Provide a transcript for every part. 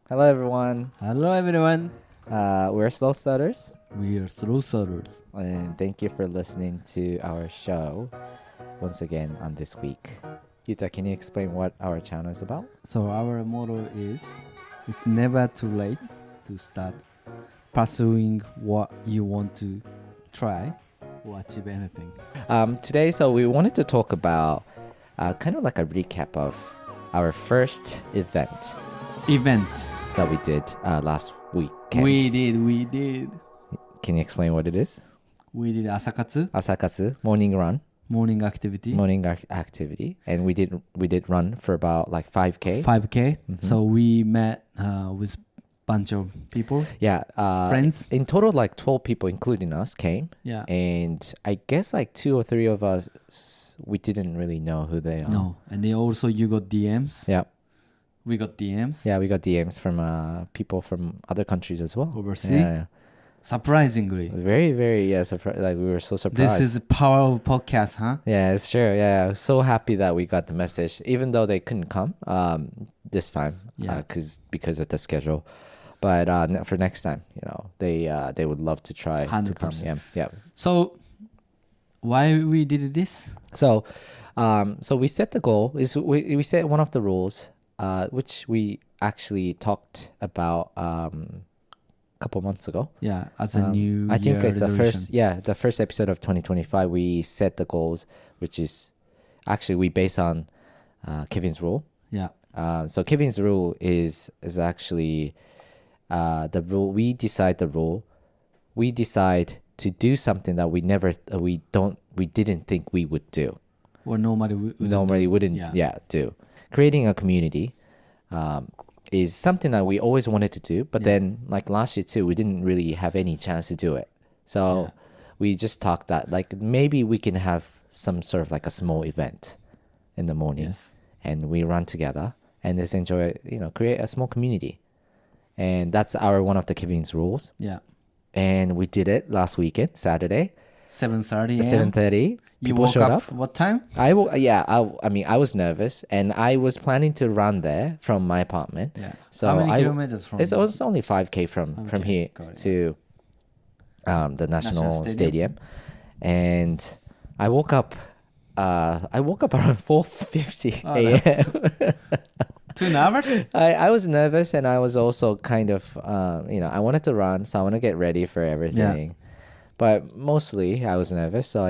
Hello, everyone. Hello everyone. We're Slow Stutters, We are slow starters. and thank you for listening to our show once again on this week. Yuta, can you explain what our channel is about? So our motto is it's never too late to start pursuing what you want to try or achieve anything. Today, we wanted to talk about kind of like a recap of our first event Event. that we did last week. We did. Can you explain what it is? We did ASA Katsu, ASA Katsu, morning run, morning activity. activity, and we did run for about like 5K. 5K. Mhm. So we met with bunch of people. Yeah, Friends. In total, like 12 people, including us, came. Yeah. And I guess like 2 or 3 of us, we didn't really know who they are. No. And then also you got DMs. Yeah. We got DMs. Yeah, we got DMs from people from other countries as well. Overseas. Yeah. Surprisingly. Very, very, like we were so surprised. This is the power of podcast, huh? Yeah, it's true. Yeah, I was so happy that we got the message, even though they couldn't come this time. Yeah. Because of the schedule. But for next time, they would love to try to come. 100%. Yeah. So, why we did this? So we set the goal. We set one of the rules, which we actually talked about a couple months ago. Yeah, as a new I think year it's resolution. the first episode of 2025. We set the goals, which is actually we base on Kevin's rule. Yeah, So Kevin's rule is actually the rule. We decide the rule. We decide to do something that we didn't think we would do. or normally we wouldn't do. Creating a community is something that we always wanted to do, but then like last year too, we didn't really have any chance to do it. So we just talked that like maybe we can have some sort of like a small event in the morning. Yes. And we run together and just enjoy, create a small community. And that's one of the Kevin's rules. Yeah, And we did it last weekend, Saturday, 7:30 at a.m. 7:30. You People woke showed up. What time? I mean, I was nervous, and I was planning to run there from my apartment. Yeah. So How many kilometers from? It's only 5K from Okay, here got it. to the National National Stadium. And I woke up. Around 4:50 Oh, a.m. 2 hours? I was nervous, and I was also kind of I wanted to run, so I want to get ready for everything. But mostly I was nervous, so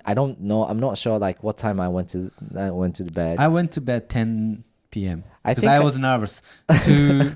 I don't know. I'm not sure like what time I went to the bed. I went to bed 10 p.m. I because think I was nervous to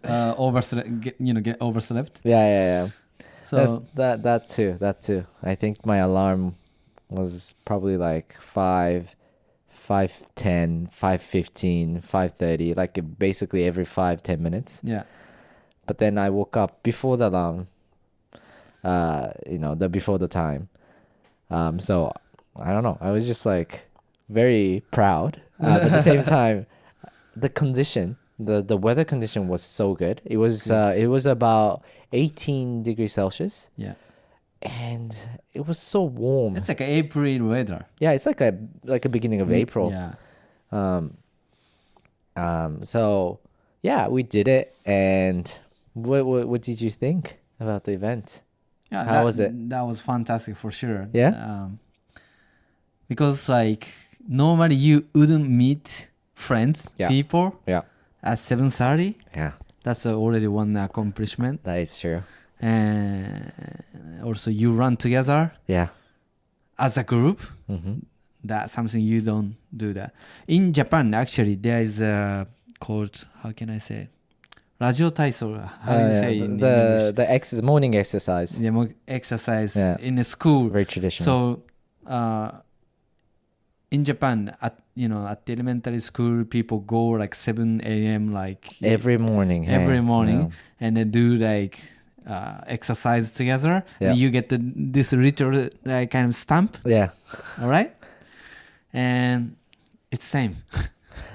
get overslept. Yeah. So That too. I think my alarm was probably like 5:10, 5:15, 5:30, like basically every 5-10 minutes. yeah, But then I woke up before the alarm, before the time. So I don't know. I was just like very proud. But at the same time, the weather condition was so good. It was about 18 degrees Celsius, yeah. and it was so warm. It's like April weather. Yeah, it's like a beginning of April. Yeah. So yeah, we did it. And what did you think about the event? Yeah, How was it? That was fantastic for sure. Yeah? Because like normally you wouldn't meet friends, Yeah. people Yeah. at 7:30. Yeah, That's already one accomplishment. that is true. And also you run together Yeah. as a group. Mm-hmm. That's something you don't do that. In Japan, actually, there is called, how can I say? Radio taiso. How do you say in English? The morning exercise. Yeah, more exercise Yeah. in a school. Very traditional. So, in Japan, at the elementary school, people go like 7 a.m. like every morning. every hey, morning, and they do like exercise together. Yeah. And you get this ritual kind of stamp. Yeah. All right, and it's same.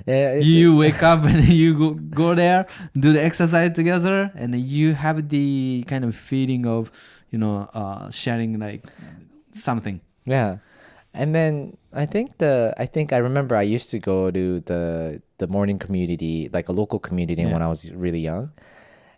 Yeah. You wake up and you go there, do the exercise together, and you have the kind of feeling of sharing like something. Yeah. And then I think I remember I used to go to the morning community, like a local community Yeah. when I was really young.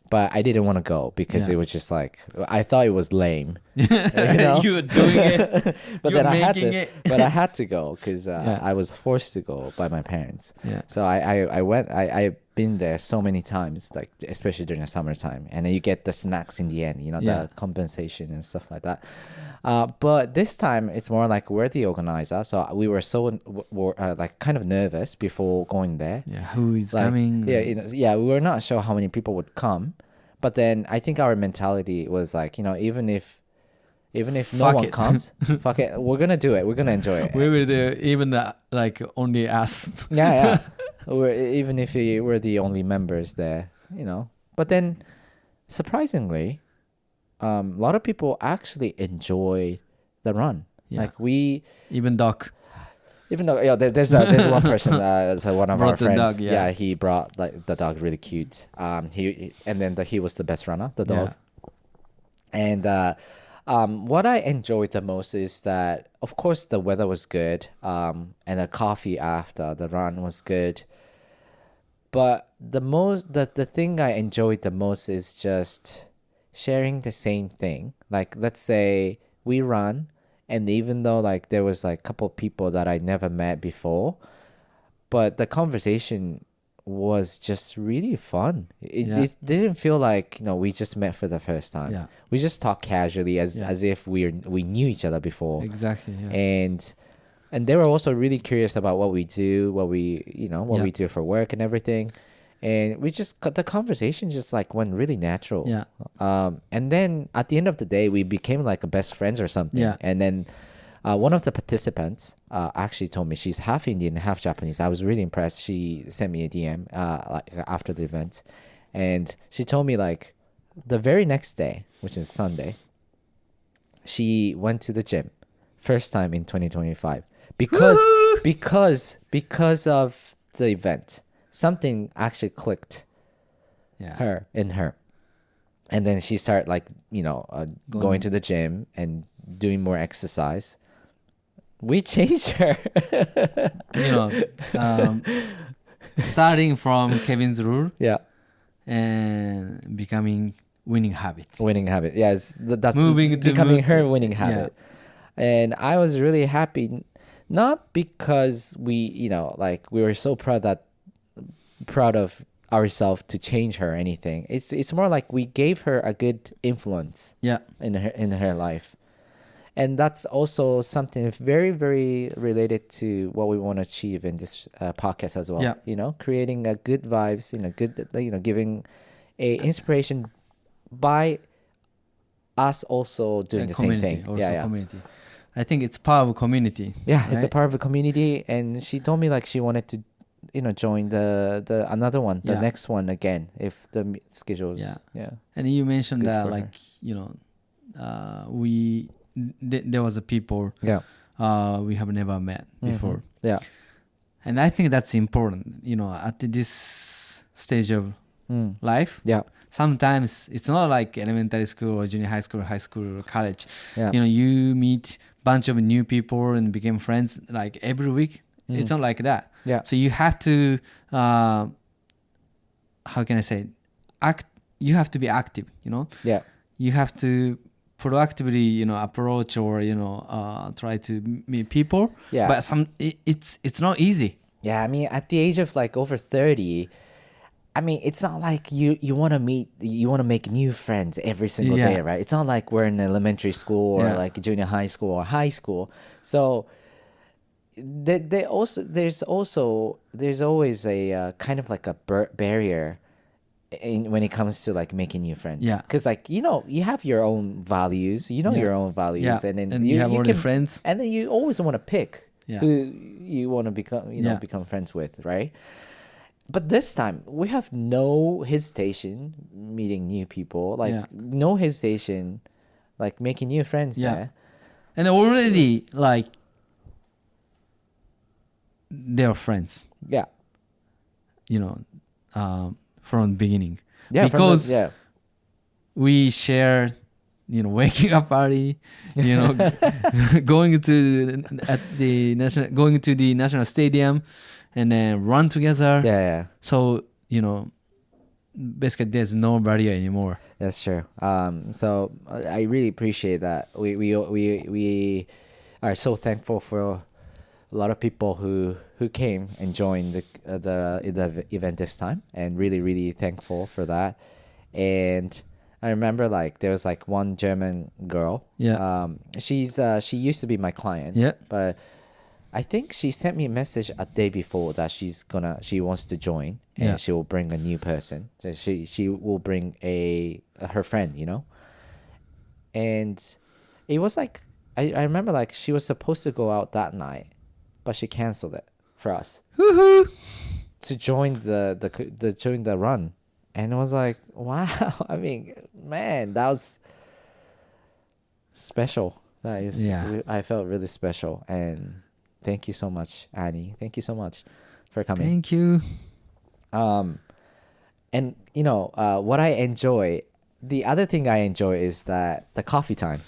But I didn't want to go because Yeah. it was just like, I thought it was lame. You know? were doing it. But You're then I had making to, it. but I had to go because Yeah. I was forced to go by my parents. Yeah. So I went. I've been there so many times, like especially during the summertime, and then you get the snacks in the end, Yeah. the compensation and stuff like that. But this time it's more like we're the organizer, so we were like kind of nervous before going there. Yeah. Who is Like, coming? yeah, we were not sure how many people would come, but then I think our mentality was like, even if no Fuck one it. comes, fuck it, we're gonna do it. We're gonna enjoy it. We were the even like only us. Yeah. Even if we're the only members there, But then, surprisingly, a lot of people actually enjoy the run. Yeah. Like we, Even Doc. even though there's one person, so one of our Brought the friends, dog, yeah. he brought like the dog, really cute. He was the best runner, the dog. And what I enjoyed the most is that, of course, the weather was good, and the coffee after the run was good. But the thing I enjoyed the most is just sharing the same thing. Like, let's say we run, and even though like there was like a couple of people that I never met before, but the conversation was just really fun. It didn't feel like we just met for the first time. Yeah. We just talked casually as if we knew each other before. Exactly. Yeah. And they were also really curious about what we do, what we do for work and everything. And we just got the conversation just like went really natural. Yeah. And then at the end of the day, we became like a best friends or something. Yeah. And then one of the participants actually told me she's half Indian, half Japanese. I was really impressed. She sent me a DM like after the event, and she told me like the very next day, which is Sunday, she went to the gym, first time in 2025, because of the event. Something actually clicked in her. And then she started like, going to the gym and doing more exercise. We changed her. Starting from Kevin's rule Yeah. and becoming winning habit. Winning habit. Yes. That's Becoming her winning habit. And I was really happy, not because we were so proud of ourselves to change her or anything. It's more like we gave her a good influence in her life. And that's also something very, very related to what we want to achieve in this podcast as well. Yeah. Creating a good vibes, good, giving a inspiration by us also doing the same thing. Community. I think it's part of a community. Yeah, right? it's a part of a community. And she told me like she wanted to, join the another one, the next one again, if the schedules. And you mentioned Good that for like there was a people we have never met before. Yeah. And I think that's important, at this stage of life. Yeah. Sometimes it's not like elementary school or junior high school or college. Yeah. You meet bunch of new people and become friends like every week. It's not like that. Yeah. So you have to, how can I say, you have to be active, Yeah. You have to proactively, approach or, try to meet people. Yeah. But it's not easy. Yeah, I mean, at the age of like over 30, I mean, it's not like you want to make new friends every single day, right? It's not like we're in elementary school or like junior high school or high school. So there's always a kind of like a barrier when it comes to like making new friends. Yeah. Because like, you have your own values, your own values, and then you have already friends. And then you always want to pick who you want to become, become friends with, right? But this time we have no hesitation meeting new people, like no hesitation, like making new friends there. And already like they're friends. Yeah. From the beginning. Yeah. Because we share, waking up early, going to the national stadium, and then run together. Yeah. So, basically there's no barrier anymore. That's true. So I really appreciate that. We are so thankful for a lot of people who came and joined the event this time, and really thankful for that. And I remember like there was like one German girl. Yeah. She used to be my client. Yeah. But I think she sent me a message a day before that she wants to join, and Yeah. she will bring a new person. So she will bring her friend, And it was like I remember like she was supposed to go out that night, but she canceled it for us Woohoo! to join the run. And it was like, wow. I mean, man, that was special. That is, Yeah. I felt really special. And thank you so much, Annie. Thank you so much for coming. Thank you. And what I enjoy, the other thing I enjoy is that the coffee time.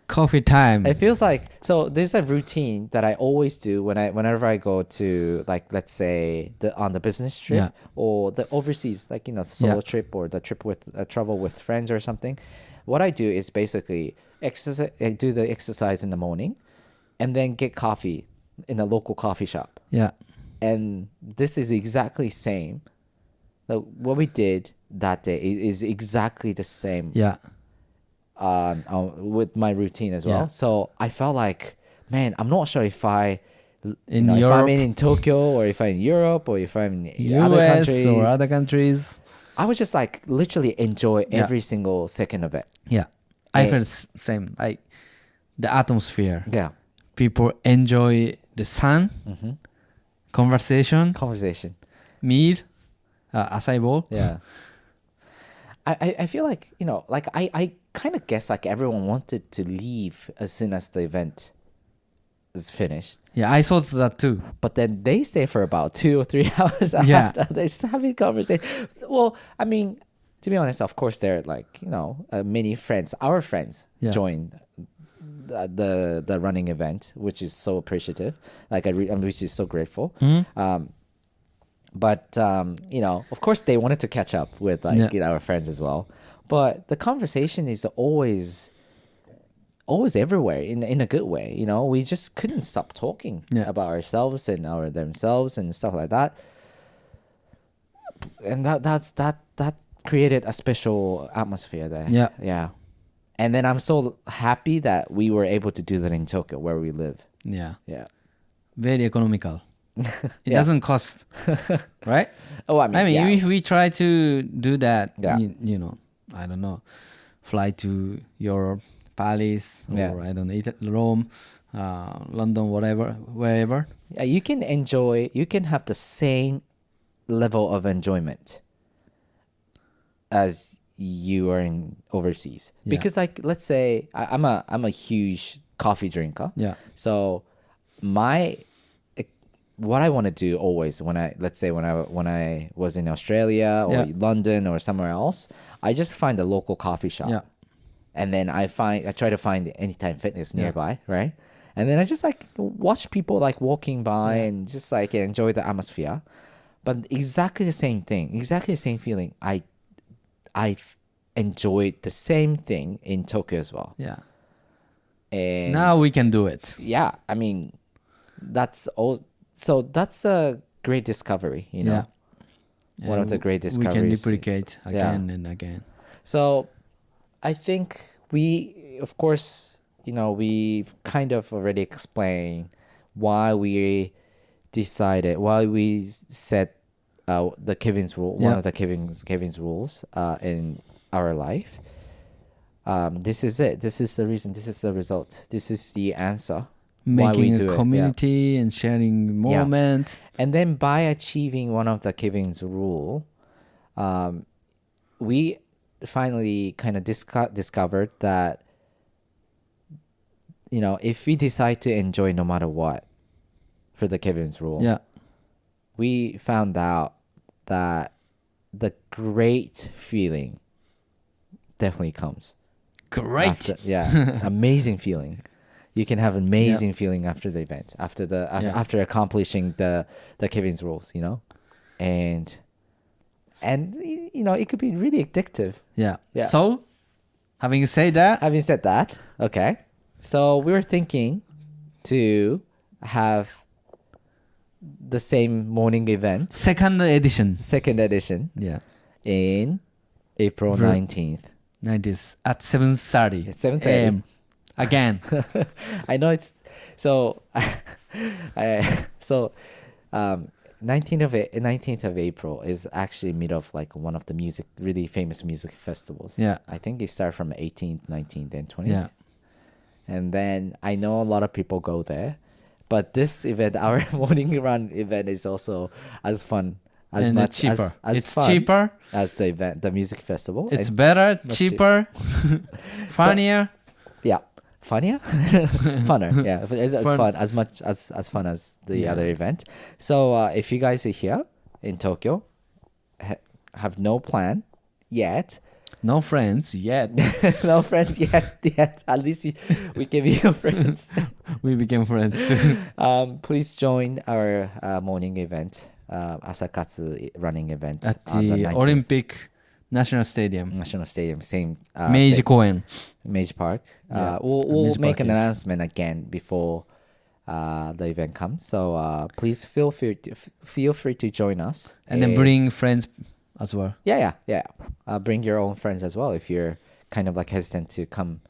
Coffee time. It feels like, so there's a routine that I always do whenever I go to, like, let's say on the business trip, Yeah. or the overseas, like, solo Yeah. trip, or the trip with travel with friends or something. What I do is basically do the exercise in the morning, and then get coffee in a local coffee shop. Yeah. And this is exactly same. What we did that day is exactly the same. Yeah. With my routine as well. Yeah. So I felt like, man, I'm not sure if if I'm Europe, in Tokyo, or if I'm in Europe, or if I'm in US other countries. or other countries. I would just like literally enjoy Yeah. every single second of it. Yeah. I felt same. Like the atmosphere. Yeah. People enjoy the sun, conversation, Conversation. meal, acai bowl. Yeah. I feel like, like I kind of guess like everyone wanted to leave as soon as the event is finished. Yeah, I thought that too. But then they stay for about 2 or 3 hours Yeah. after. They're just having conversation. Well, I mean, to be honest, of course, they're like, many friends, our friends Yeah. joined the running event, which is so appreciative. Like, which is so grateful. But, of course, they wanted to catch up with like our friends as well. But the conversation is always everywhere in a good way. We just couldn't stop talking about ourselves and themselves and stuff like that. And that created a special atmosphere there. Yeah. Yeah. And then I'm so happy that we were able to do that in Tokyo, where we live. Yeah. Yeah. Very economical. It Yeah. doesn't cost, right? Oh, I mean, yeah. if we try to do that, Yeah. I don't know, fly to Europe, Paris, or Yeah. I don't know, Rome, London, wherever. Yeah, you can have the same level of enjoyment as you are in overseas. Yeah. Because like, let's say I'm a huge coffee drinker. Yeah. So what I want to do always when I was in Australia or London or somewhere else, I just find a local coffee shop. Yeah. And then I try to find Anytime Fitness nearby, right? And then I just like watch people like walking by and just like enjoy the atmosphere. But exactly the same thing, exactly the same feeling. I enjoyed the same thing in Tokyo as well. Yeah. And Now we can do it. yeah, I mean, that's all. So that's a great discovery, Yeah. One of the great We discoveries. can replicate again and again. So I think we, of course, we've kind of already explained why we set the Kevin's rule, one of the Kevin's rules in our life. This is it. This is the reason. This is the result. This is the answer. Why we Making do a it, community and sharing moment. And then by achieving one of the Kevin's rule, we finally kind of discovered that, if we decide to enjoy no matter what for the Kevin's rule, we found out that the great feeling definitely comes. Great. After, amazing feeling. You can have an amazing feeling after the event, after accomplishing the Kevin's rules, and it could be really addictive. Yeah. Yeah. So, having said that, okay, so we were thinking to have the same morning event, second edition. second edition, Yeah. in April 19th. 90s at 7:30 It's 7:30 a.m. Again. I know it's so. 19th of April is actually mid of like one of the really famous music festivals. Yeah. I think it starts from 18th, 19th, and 20th. Yeah. And then I know a lot of people go there, but this event, our morning run event, is also as fun as And much it's cheaper. as It's fun cheaper. as the event, the music festival. It's And better, much cheaper, funnier. yeah, funnier, funner. Yeah, it's Fun. fun as much as fun as the Yeah. other event. So if you guys are here in Tokyo, have no plan yet, No friends yet. no friends yet. At least we can be your friends. We became friends too. Please join our morning event, ASA Katsu running event At on the 19th. Olympic National Stadium. National Stadium, same Meiji Koen. Meiji Park. Yeah, We'll Meiji make Park an is- announcement again before the event comes. So please feel free to join us. And then bring friends as well. Yeah. Bring your own friends as well if you're kind of like hesitant to come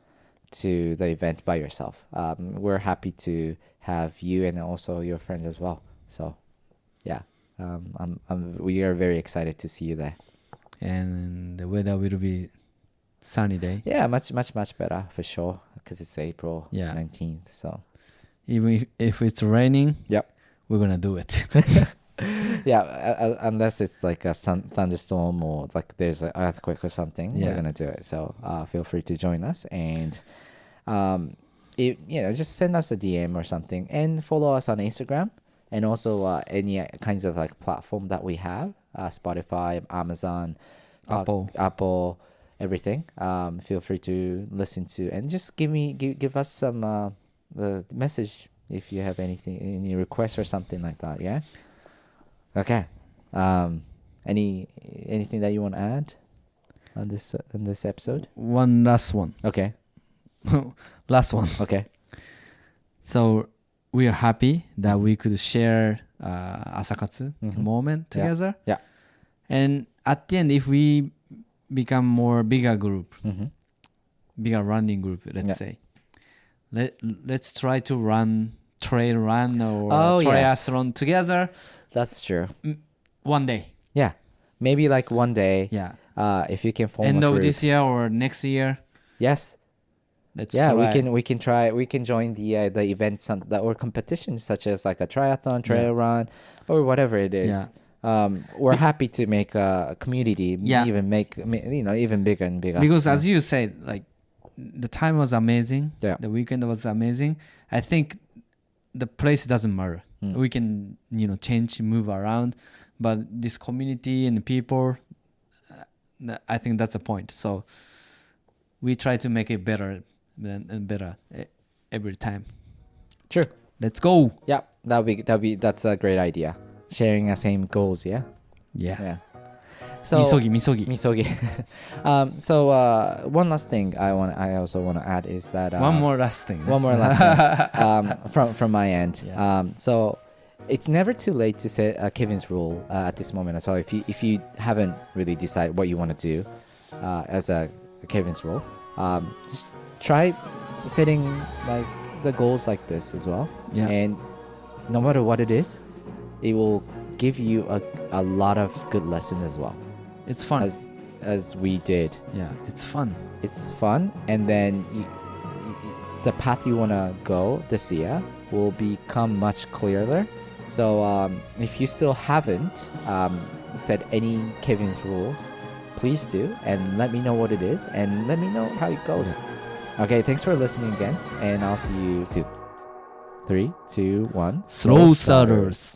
to the event by yourself. We're happy to have you and also your friends as well. So yeah, we are very excited to see you there. And the weather will be sunny day. Yeah, much better for sure because it's April Yeah. 19th. So Even if it's raining, yep. we're gonna do it. Yeah, unless it's like a thunderstorm or it's like there's an earthquake or something, Yeah. we're gonna do it. So feel free to join us and just send us a DM or something and follow us on Instagram and also any kinds of like platform that we have, Spotify, Amazon, Apple, everything. Feel free to listen to and just give us some the message if you have any requests or something like that. Yeah. Okay. Anything that you want to add on this episode? One last one. Okay. Last one. Okay. So we are happy that we could share ASA Katsu moment Yeah. together. Yeah. And at the end, if we become more bigger group, bigger running group, let's Yeah. say, let's try to run trail run or Oh, yes. triathlon together That's true. one day. Yeah. Maybe like one day. Yeah. If you can form End a of group. this year or next year. Yes. Let's Yeah, try. we can try. We can join the events or competitions such as like a triathlon, trail run, or whatever it is. Yeah. We're happy to make a community. Yeah. Even even bigger and bigger. Because as you said, like the time was amazing. Yeah. The weekend was amazing. I think the place doesn't matter. Mm. We can change, move around, but this community and the people, I think that's the point. So we try to make it better and better every time. True. Let's go. Yeah, that's a great idea. Sharing the same goals. Yeah. Yeah. Yeah. So misogi. So one last thing I also want to add is that One more last thing. from my end. Yeah. So it's never too late to set Kevin's rule at this moment as well. If you haven't really decided what you want to do as a Kevin's rule, just try setting like the goals like this as well. Yeah. And no matter what it is, it will give you a lot of good lessons as well. It's fun. As we did. Yeah, it's fun. It's fun, and then the path you want to go this year will become much clearer. So if you still haven't set any Kevin's rules, please do, and let me know what it is, and let me know how it goes. Yeah. Okay, thanks for listening again, and I'll see you soon. 3, 2, 1. Slow starters.